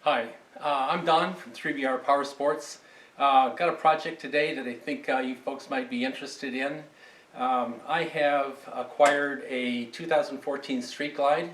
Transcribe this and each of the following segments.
Hi, I'm Don from 3BR Powersports. Got a project today that I think you folks might be interested in. I have acquired a 2014 Street Glide.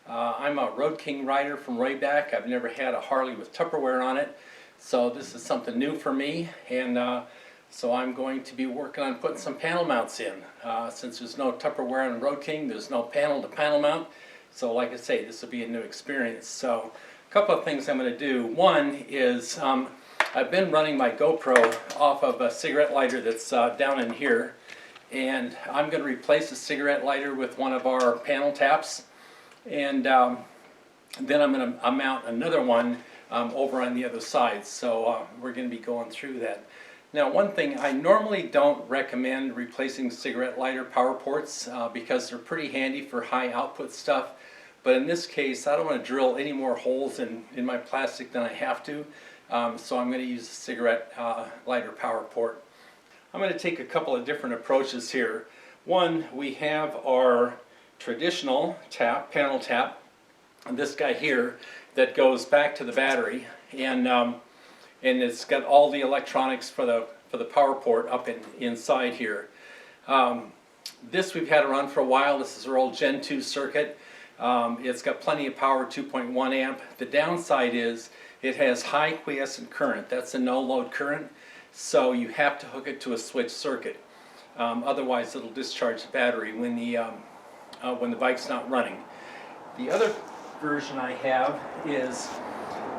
I'm a Road King rider from way back. I've never had a Harley with Tupperware on it, so this is something new for me, and so I'm going to be working on putting some panel mounts in. Since there's no Tupperware on Road King, there's no panel to panel mount, so like I say, this will be a new experience. So a couple of things I'm going to do. One is I've been running my GoPro off of a cigarette lighter that's down in here, and I'm going to replace the cigarette lighter with one of our panel taps, and then I'm going to mount another one over on the other side. So we're going to be going through that. Now, one thing, I normally don't recommend replacing cigarette lighter power ports because they're pretty handy for high output stuff. But in this case, I don't want to drill any more holes in my plastic than I have to, so I'm going to use a cigarette lighter power port. I'm going to take a couple of different approaches here. One, we have our traditional tap, panel tap, and this guy here that goes back to the battery, and it's got all the electronics for the power port up inside here. This we've had around for a while. This is our old Gen 2 circuit. It's got plenty of power, 2.1 amp. The downside is it has high quiescent current. That's a no-load current, so you have to hook it to a switch circuit. Otherwise, it'll discharge the battery when the bike's not running. The other version I have is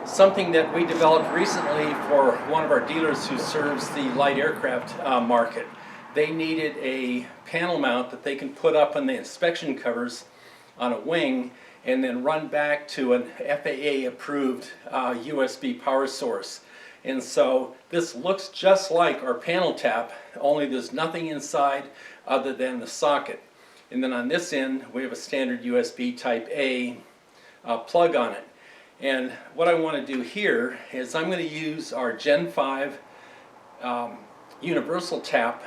something that we developed recently for one of our dealers who serves the light aircraft market. They needed a panel mount that they can put up on the inspection covers on a wing and then run back to an FAA approved USB power source. And so this looks just like our panel tap, only there's nothing inside other than the socket. And then on this end we have a standard USB type A plug on it. And what I want to do here is I'm going to use our Gen 5 universal tap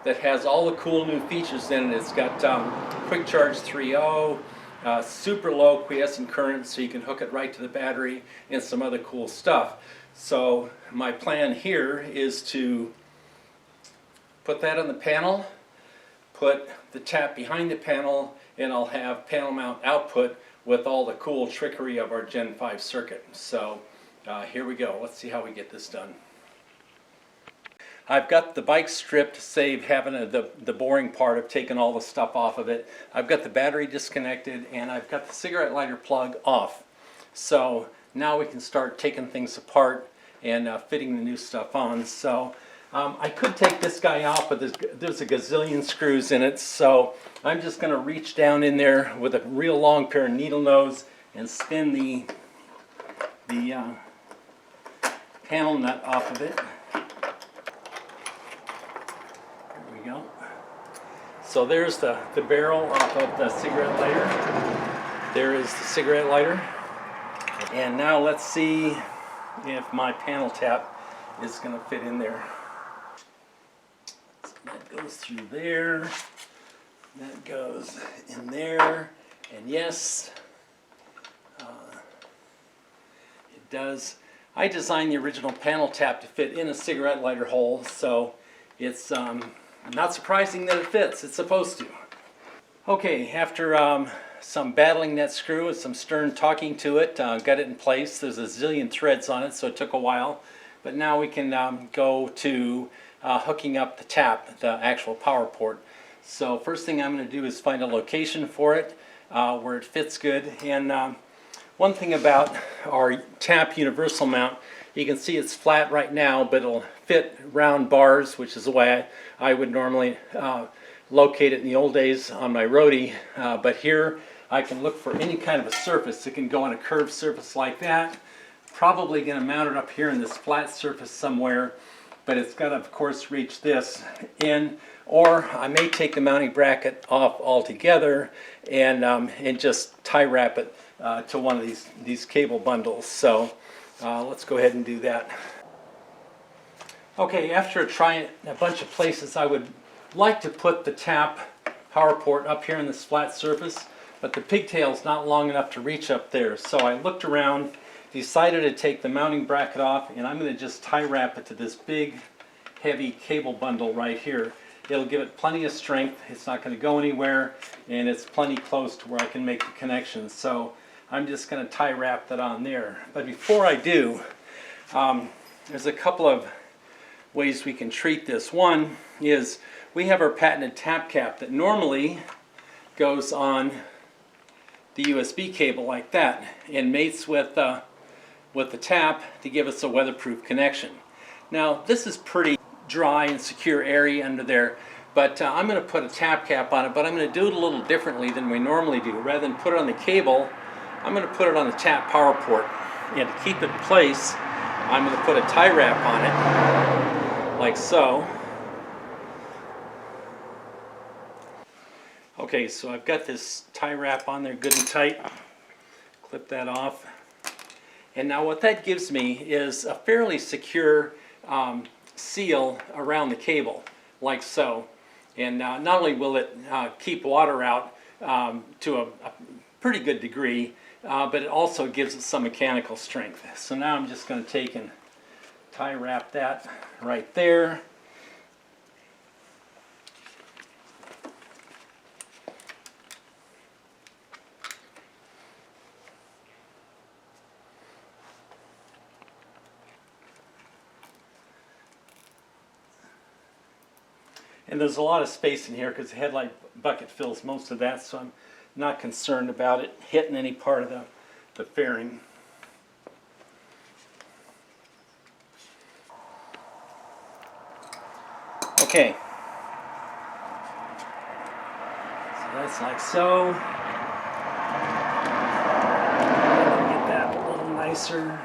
that has all the cool new features in it. It's got quick charge 3.0, super low quiescent current, so you can hook it right to the battery, and some other cool stuff. So my plan here is to put that on the panel, put the tap behind the panel, and I'll have panel mount output with all the cool trickery of our Gen 5 circuit. So here we go. Let's see how we get this done. I've got the bike stripped to save having the boring part of taking all the stuff off of it. I've got the battery disconnected, and I've got the cigarette lighter plug off. So now we can start taking things apart and fitting the new stuff on. So I could take this guy off, but there's a gazillion screws in it. So I'm just going to reach down in there with a real long pair of needle nose and spin the panel nut off of it. So there's the barrel off of the cigarette lighter. There is the cigarette lighter. And now let's see if my panel tap is going to fit in there. So that goes through there. That goes in there. And yes, it does. I designed the original panel tap to fit in a cigarette lighter hole, so it's not surprising that it fits. It's supposed to. Okay, after some battling that screw and some stern talking to it, got it in place. There's a zillion threads on it, so it took a while. But now we can go to hooking up the tap, the actual power port. So first thing I'm going to do is find a location for it where it fits good. And one thing about our tap universal mount, you can see it's flat right now, but it'll fit round bars, which is the way I would normally locate it in the old days on my roadie. But here I can look for any kind of a surface. It can go on a curved surface like that. Probably going to mount it up here in this flat surface somewhere, but it's got to, of course, reach this in. Or I may take the mounting bracket off altogether and just tie wrap it to one of these cable bundles. So let's go ahead and do that. Okay, after trying a bunch of places, I would like to put the tap power port up here in this flat surface, but the pigtail's not long enough to reach up there. So I looked around decided to take the mounting bracket off, and I'm going to just tie wrap it to this big heavy cable bundle right here. It'll give it plenty of strength, it's not going to go anywhere, and it's plenty close to where I can make the connections. So I'm just going to tie wrap that on there. But before I do, there's a couple of ways we can treat this. One is we have our patented TAPP cap that normally goes on the USB cable like that and mates with the TAPP to give us a weatherproof connection. Now this is pretty dry and secure area under there, but I'm going to put a TAPP cap on it, but I'm going to do it a little differently than we normally do. Rather than put it on the cable, I'm going to put it on the TAPP power port, and to keep it in place I'm going to put a tie wrap on it like so. Okay, so I've got this tie wrap on there good and tight. Clip that off. And now what that gives me is a fairly secure seal around the cable, like so. And not only will it keep water out to a pretty good degree, but it also gives it some mechanical strength. So now I'm just going to take and tie wrap that right there. And there's a lot of space in here because the headlight bucket fills most of that, so I'm not concerned about it hitting any part of the fairing. Okay, so that's like so. Get that a little nicer,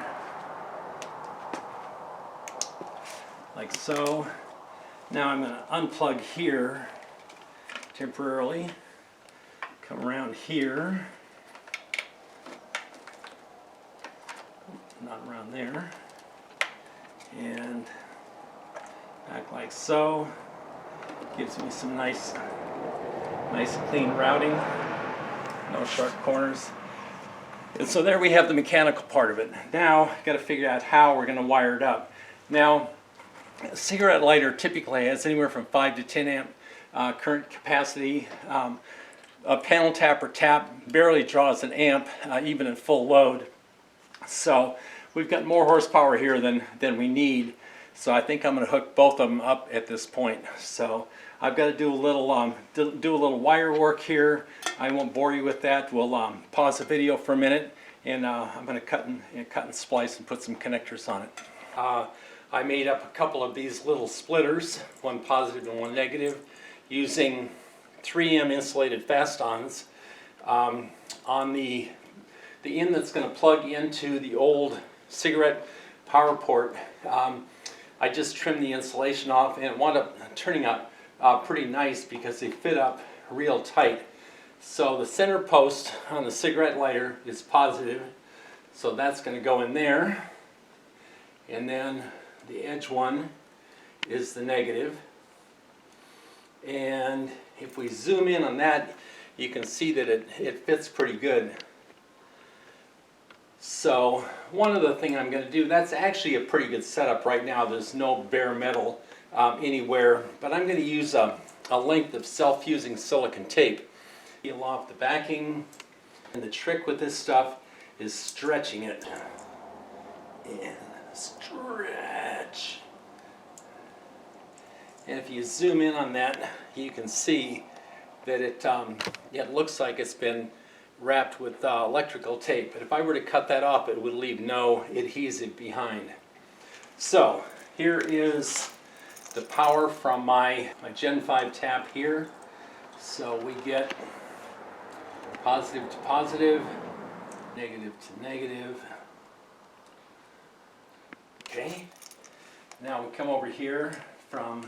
like so. Now I'm going to unplug here temporarily, come around here, not around there, and back like so. Gives me some nice clean routing, no sharp corners. And so there we have the mechanical part of it. Now I've got to figure out how we're going to wire it up. Now a cigarette lighter typically has anywhere from 5 to 10 amp current capacity. A panel tap or tap barely draws an amp even at full load. So we've got more horsepower here than we need. So I think I'm going to hook both of them up at this point. So I've got to do a little wire work here. I won't bore you with that. We'll pause the video for a minute, and I'm going to cut and splice and put some connectors on it. I made up a couple of these little splitters, one positive and one negative, using 3M insulated fast-ons. On the end that's going to plug into the old cigarette power port, I just trimmed the insulation off, and it wound up turning out pretty nice because they fit up real tight. So the center post on the cigarette lighter is positive, so that's going to go in there, and then the edge one is the negative. And if we zoom in on that, you can see that it fits pretty good. So one other thing I'm going to do, that's actually a pretty good setup right now. There's no bare metal anywhere, but I'm going to use a length of self-fusing silicone tape. Peel off the backing, and the trick with this stuff is stretching it. And stretch. And if you zoom in on that, you can see that it looks like it's been wrapped with electrical tape. But if I were to cut that off, it would leave no adhesive behind. So here is the power from my Gen 5 tap here. So we get positive to positive, negative to negative. Okay, now we come over here from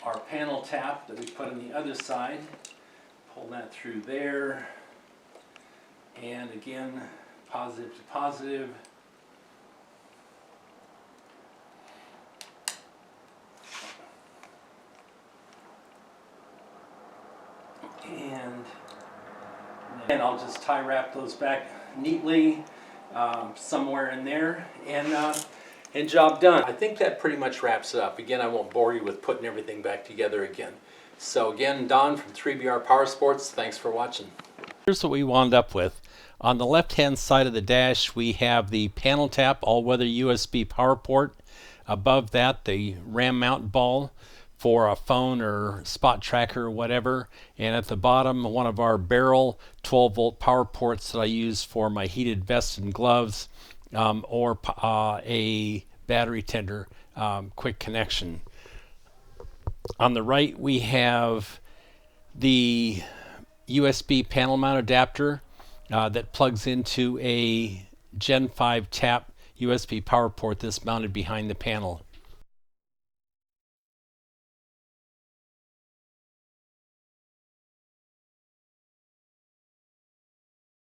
our panel tap that we put on the other side, pull that through there, and again, positive to positive. And I'll just tie wrap those back neatly. somewhere in there, and job done. I think that pretty much wraps it up. Again, I won't bore you with putting everything back together again. So again, Don from 3BR Powersports, thanks for watching. Here's what we wound up with. On the left-hand side of the dash, we have the panel tap all-weather USB power port. Above that, the RAM mount ball for a phone or spot tracker or whatever. And at the bottom, one of our barrel 12-volt power ports that I use for my heated vest and gloves, or a battery tender quick connection. On the right, we have the USB panel mount adapter that plugs into a Gen 5 TAPP USB power port that's mounted behind the panel.